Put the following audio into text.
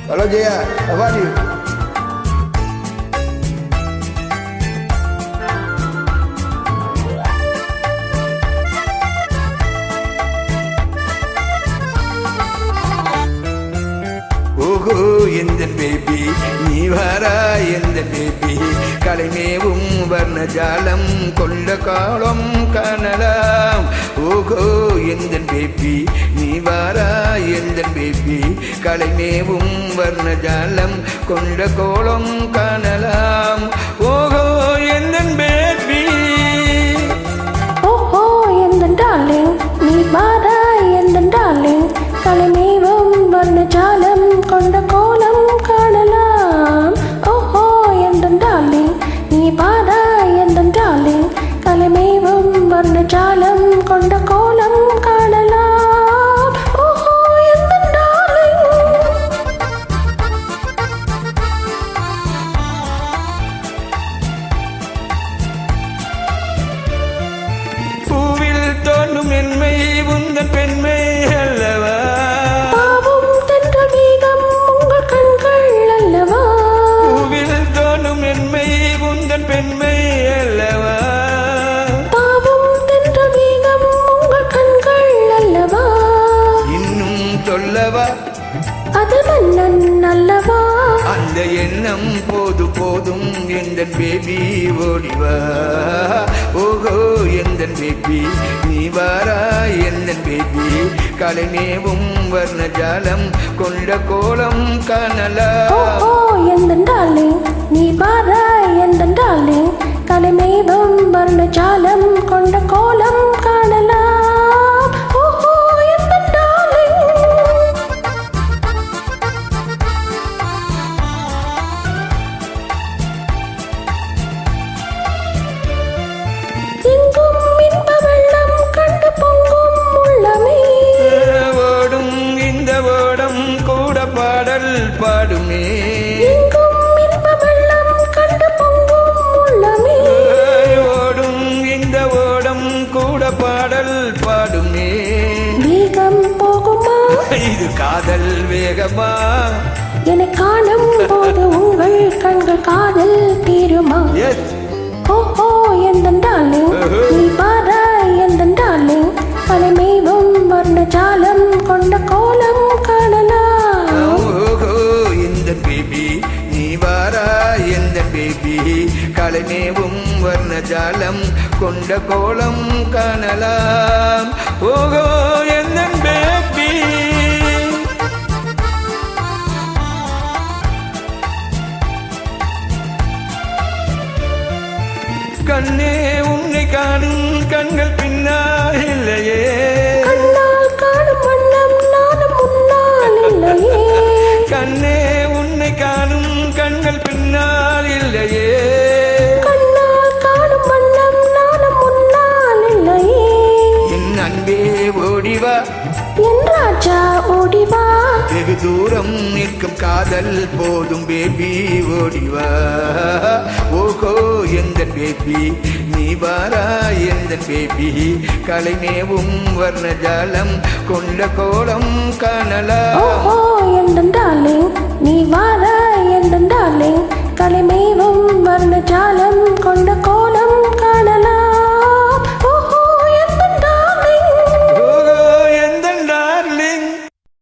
Halo Jaya, apa nih? ஓகோ எந்த baby நீ வாரா எந்த பேபி கலைமேவும் வர்ணஜாலம் கொண்ட காலம் காணலாம். ஓகோ எந்த பேபி நீ வாரா எந்த பேபி கலைமேவும் வர்ணஜாலம் கொண்ட கோலம் காணலாம். ஓகோ எந்த பேபி ஓஹோ எந்த டார்லிங் நீ வாரா எந்த டார்லிங் கலைமேவும் வர்ணஜாலம் கொண்ட கோலம் காணலாம். ஓஹோ எந்த டார்லிங் நீ வாரா எந்த டார்லிங் கலைமேவும் வர்ணஜாலம் கொண்ட கோலம் காணலாம். ஓஹோ எந்த டார்லிங் பூவில் தோன்றும் மென்மை உந்தன் பெண்மை அல்லவா. பாவும் தென்றல் வீகம் உங்கள் கண்கள் அல்லவா. பூவில் தோன்றும் மென்மை உந்தன் பெண்மை அல்லவா. பாவும் தென்றல் வீகம் உங்கள் கண்கள் அல்லவா. இன்னும் சொல்லவா அது மன்னன் அல்லவா. அந்த எண்ணம் போது போதும் எந்த பேபி ஓடிவா. ஓகோ எந்த பேபி நீ வாரா எந்த பேபி கலைமேவும் வர்ணஜாலம் கொண்ட கோலம் காணலாம். ஓஹோ எந்த டார்லிங் நீ வாரா எந்த டார்லிங் கலைமேவும் வர்ணஜாலம் கொண்ட கோலம் காணலாம். ஓஹோ எந்த டார்லிங் எங்கும் இன்ப வெள்ளம் கண்டு பொங்கும் உள்ளமே. ஓடும் இந்த ஓடம் கூட பாடல் பாடுமே. எங்கும் இன்ப வெள்ளம் கண்டு பொங்கும் உள்ளமே. ஓடும் இந்த ஓடம் கூட பாடல் பாடுமே. வேகம் போகுமா இது காதல் வேகமா. என்னை காணும் போது உங்கள் கண்கள் காதல் தீருமா. எஸ் ஓஹோ எந்த டார்லிங் நீ வாரா எந்த டார்லிங் கலைமேவும் வர்ணஜாலம் கொண்ட கோலம் காணலாம். ஓஹோ இந்த பேபி நீ வாரா எந்த பேபி கலைமேவும் வர்ணஜாலம் கொண்ட கோலம் காணலாம். ஓஹோ எந்த பேபி கண்ணே உன்னை காணும் கண்கள் பின்னால் இல்லையே. கண்ணால் காணும் வண்ணம் நானும் முன்னால் இல்லையே. கண்ணே உன்னை காணும் கண்கள் பின்னால் இல்லையே. கண்ணால் காணும் வண்ணம் நானும் முன்னால் இல்லையே. என் அன்பே ஓடிவா என் ராஜா ஓடிவா. வெகு தூரம் நிற்கும் காதல் போதும் பேபி ஓடிவா. ஓகோ எந்த பேபி நீ வாரா எந்த பேபி கலைமேவும் வர்ணஜாலம் கொண்ட கோலம் காணலாம்.